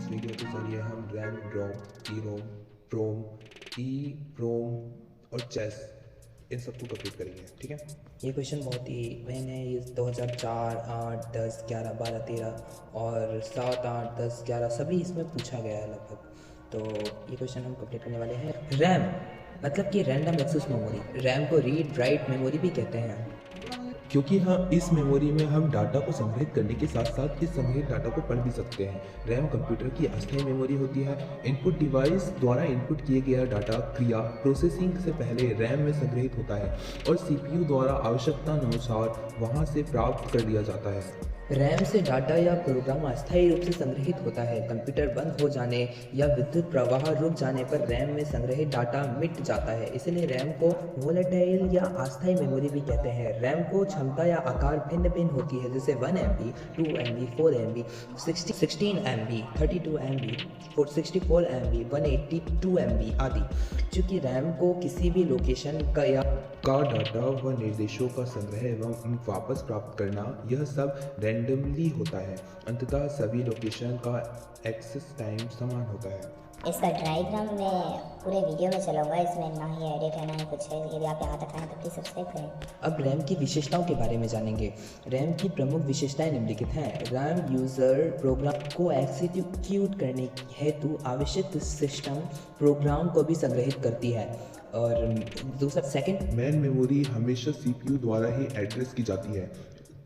इस वीडियो के ज़रिए हम रैम, रोम, ईरोम, प्रोम, ई प्रोम और चेस इन सबको कंप्लीट करेंगे। ठीक है। ये क्वेश्चन बहुत ही मैंने ये 2004, 8, 10, 11, 12, 13 और 7, 8, 10, 11 सभी इसमें पूछा गया है लगभग। तो ये क्वेश्चन हम कंप्लीट करने वाले हैं। रैम मतलब कि रैंडम एक्सेस मेमोरी। रैम को रीड राइट मेमोरी भी कहते हैं, क्योंकि हाँ, इस मेमोरी में हम डाटा को संग्रहित करने के साथ साथ इस संग्रहित डाटा को पढ़ भी सकते हैं। रैम कंप्यूटर की अस्थायी मेमोरी होती है। इनपुट डिवाइस द्वारा इनपुट किए गया डाटा क्रिया प्रोसेसिंग से पहले रैम में संग्रहित होता है और सीपीयू द्वारा आवश्यकता अनुसार वहां से प्राप्त कर लिया जाता है। रैम से डाटा या प्रोग्राम अस्थायी रूप से संग्रहित होता है। कंप्यूटर बंद हो जाने या विद्युत प्रवाह रुक जाने पर रैम में संग्रहित डाटा मिट जाता है, इसलिए रैम को वोलेटाइल या अस्थायी मेमोरी भी कहते हैं। रैम को क्षमता या आकार भिन्न भिन्न होती है, जैसे 1 MB, 2 MB, 4 MB, 16 MB, 32 MB, 64 MB, 182 MB आदि। चूँकि रैम को किसी भी लोकेशन का डाटा व निर्देशों का संग्रह एवं वापस प्राप्त करना, यह सब रैंडमली होता है। अंततः सभी लोकेशन का एक्सेस टाइम समान होता है। इसका डायग्राम मैं पूरे वीडियो में चलाऊंगा, इसमें ना ही एडिट है ना ही कुछ है। यदि आप यहाँ तक आए तो प्लीज़ सब्सक्राइब करें। अब रैम की विशेषताओं के बारे में जानेंगे। रैम की प्रमुख विशेषताएं निम्नलिखित हैं। रैम यूज़र प्रोग्राम को एग्जीक्यूट करने हेतु आवश्यक सिस्टम प्रोग्राम को भी संग्रहित करती है। और दूसरा सेकंड, मेन मेमोरी हमेशा सीपीयू द्वारा ही एड्रेस की जाती है।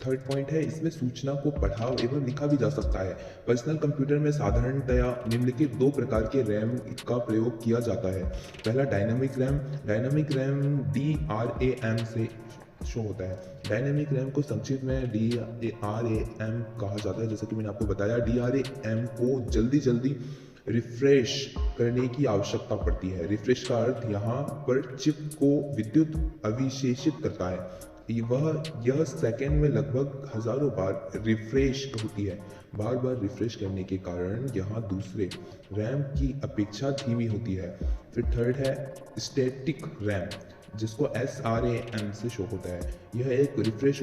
थर्ड पॉइंट है, इसमें सूचना को पढ़ा एवं लिखा भी जा सकता है। पर्सनल कंप्यूटर में साधारणतया निम्नलिखित दो प्रकार के रैम का प्रयोग किया जाता है। पहला dynamic RAM. Dynamic RAM DRAM से शो होता है। डायनामिक रैम को संक्षिप्त में DRAM कहा जाता है। जैसे कि मैंने आपको बताया, DRAM को जल्दी रिफ्रेश करने की आवश्यकता पड़ती है। रिफ्रेश का अर्थ यहाँ पर चिप को विद्युत अविशेषित करता है। यह सेकंड में लगभग हजारों बार रिफ्रेश होती है। बार बार रिफ्रेश करने के कारण यहाँ दूसरे रैम की अपेक्षा धीमी होती है। फिर थर्ड है स्टैटिक रैम, जिसको SRAM से शो होता है। यह एक रिफ्रेश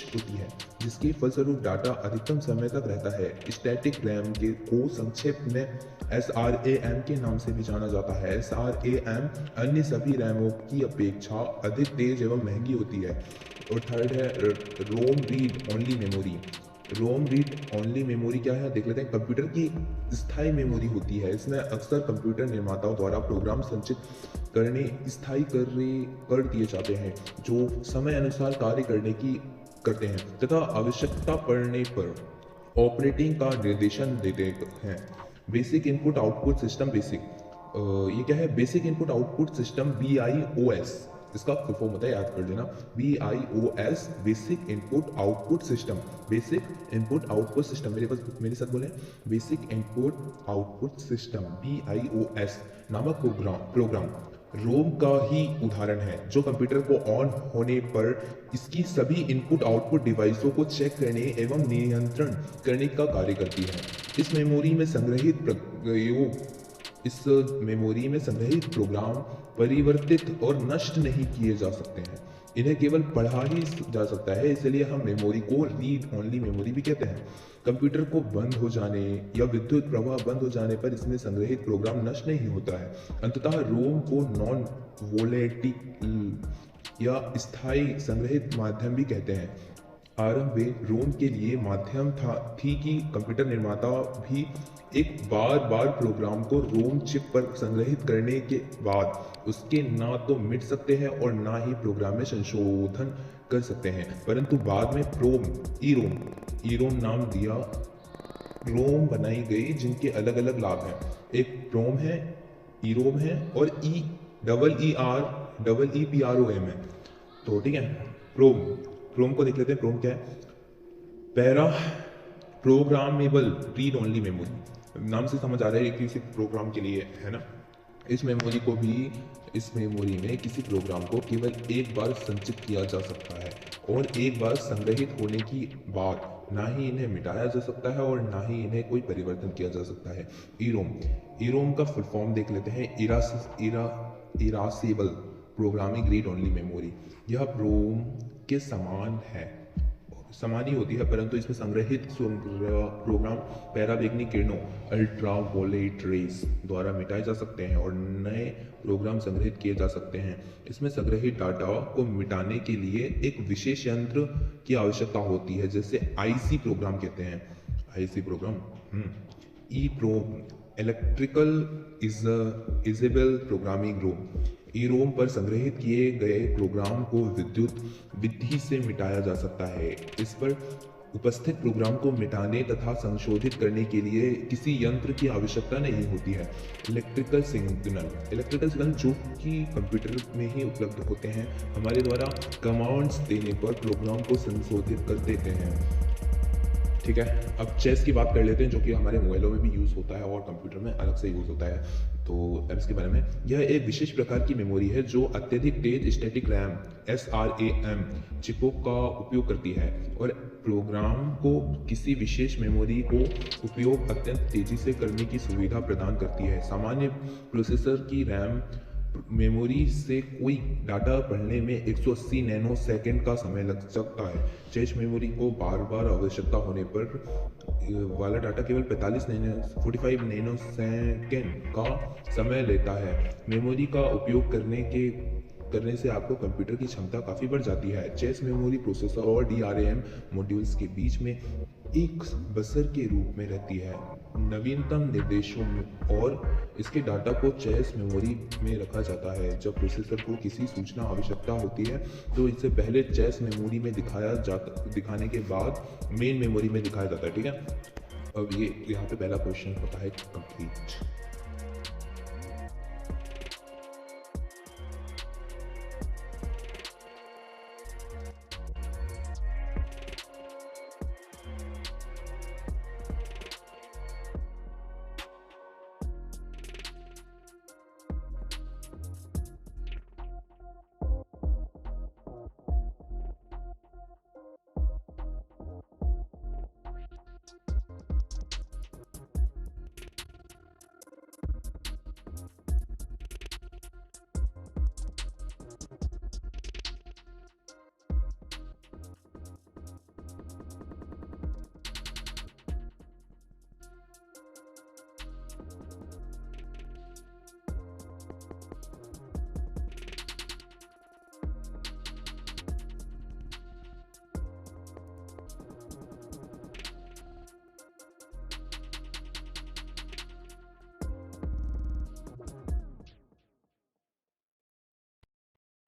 होती है, जिसके फलस्वरूप डाटा अधिकतम समय तक रहता है। स्टैटिक रैम को संक्षेप में SRAM के नाम से भी जाना जाता है। SRAM अन्य सभी रैमों की अपेक्षा अधिक तेज एवं महंगी होती है। और थर्ड है रोम रीड ओनली मेमोरी। रोम रीड ओनली मेमोरी क्या है, देख लेते हैं। कंप्यूटर की स्थायी मेमोरी होती है। इसमें अक्सर कंप्यूटर निर्माताओं द्वारा प्रोग्राम संचित स्थायी कर दिए जाते हैं, जो समय अनुसार कार्य करते हैं तथा आवश्यकता पड़ने पर ऑपरेटिंग का निर्देशन देते हैं। Basic input output system. ये क्या है? Basic input output system, BIOS। इसका फुल फॉर्म होता है, याद कर लेना, BIOS, basic input output system. Basic input output system, मेरे साथ बोले, basic input output system BIOS नामक प्रोग्राम रोम का ही उदाहरण है, जो कंप्यूटर को ऑन होने पर इसकी सभी इनपुट आउटपुट डिवाइसों को चेक करने एवं नियंत्रण करने का कार्य करती है। इस मेमोरी में संग्रहित प्रोग्राम परिवर्तित और नष्ट नहीं किए जा सकते हैं। इन्हें केवल पढ़ा ही जा सकता है, इसलिए हम मेमोरी को रीड ओनली मेमोरी भी कहते हैं। कंप्यूटर को बंद हो जाने या विद्युत प्रवाह बंद हो जाने पर इसमें संग्रहित प्रोग्राम नष्ट नहीं होता है। अंततः रोम को नॉन वोलेटिल या स्थायी संग्रहित माध्यम भी कहते हैं। आरंभ में रोम के लिए माध्यम थी कि कंप्यूटर निर्माता भी एक बार प्रोग्राम को रोम चिप पर संग्रहित करने के बाद उसके ना तो मिट सकते हैं और ना ही प्रोग्राम में संशोधन कर सकते हैं। परंतु बाद में ईरोम नाम दिया रोम बनाई गई, जिनके अलग अलग लाभ हैं। एक प्रोम है, ईरोम है और EEPROM है। तो ठीक है, प्रोम को देख लेते हैं। प्रोम क्या है? Para programmable read only memory. नाम से समझ आ रहा है कि किसी प्रोग्राम के लिए है ना। इस मेमोरी में किसी प्रोग्राम को केवल एक बार संचित किया जा सकता है और एक बार संग्रहित होने की बाद ना ही इन्हें मिटाया जा सकता है और ना ही इन्हें कोई परिवर्तन किया जा सकता है। ईरोम का फुल फॉर्म देख लेते हैं। इरासेबल प्रोग्रामिंग रीड ओनली मेमोरी। यह प्रोम के समान है। समान ही होती है, परंतु इसमें संग्रहित प्रोग्राम पैराबैंगनी किरणों अल्ट्रावोलेट रेस द्वारा मिटाए जा सकते हैं और नए प्रोग्राम संग्रहित किए जा सकते हैं। इसमें संग्रहित डाटा को मिटाने के लिए एक विशेष यंत्र की आवश्यकता होती है, जैसे आईसी प्रोग्राम कहते हैं। आईसी प्रोग्राम ई प्रोम इलेक्ट्रिकल इजेबल प्रोग्रामिंग रोम। ईरोम पर संग्रहित किए गए प्रोग्राम को विद्युत विधि से मिटाया जा सकता है। इस पर उपस्थित प्रोग्राम को मिटाने तथा संशोधित करने के लिए किसी यंत्र की आवश्यकता नहीं होती है। इलेक्ट्रिकल सिग्नल जो कि कंप्यूटर में ही उपलब्ध होते हैं, हमारे द्वारा कमांड्स देने पर प्रोग्राम को संशोधित कर देते हैं। ठीक है, अब चेस की बात कर लेते हैं, जो कि हमारे मोबाइलों में भी यूज़ होता है और कंप्यूटर में अलग से यूज़ होता है। तो अब इसके बारे में, यह एक विशेष प्रकार की मेमोरी है जो अत्यधिक तेज स्टैटिक रैम SRAM चिपों का उपयोग करती है और प्रोग्राम को किसी विशेष मेमोरी को उपयोग अत्यंत तेजी से करने की सुविधा प्रदान करती है। सामान्य प्रोसेसर की रैम मेमोरी से कोई डाटा पढ़ने में 180 नैनो सेकेंड का समय लग सकता है। चेस मेमोरी को बार बार आवश्यकता होने पर वाला डाटा केवल 45 नैनो सेकेंड का समय लेता है। मेमोरी का उपयोग करने से आपको कंप्यूटर की क्षमता काफ़ी बढ़ जाती है। चेस मेमोरी प्रोसेसर और DRAM मॉड्यूल्स के बीच में एक बफर के रूप में रहती है। नवीनतम निर्देशों में और इसके डाटा को चेस मेमोरी में रखा जाता है। जब प्रोसेसर को किसी सूचना आवश्यकता होती है तो इसे पहले चेस मेमोरी में दिखाने के बाद मेन मेमोरी में दिखाया जाता है। ठीक है, अब ये यहाँ पे पहला क्वेश्चन होता है कंप्लीट।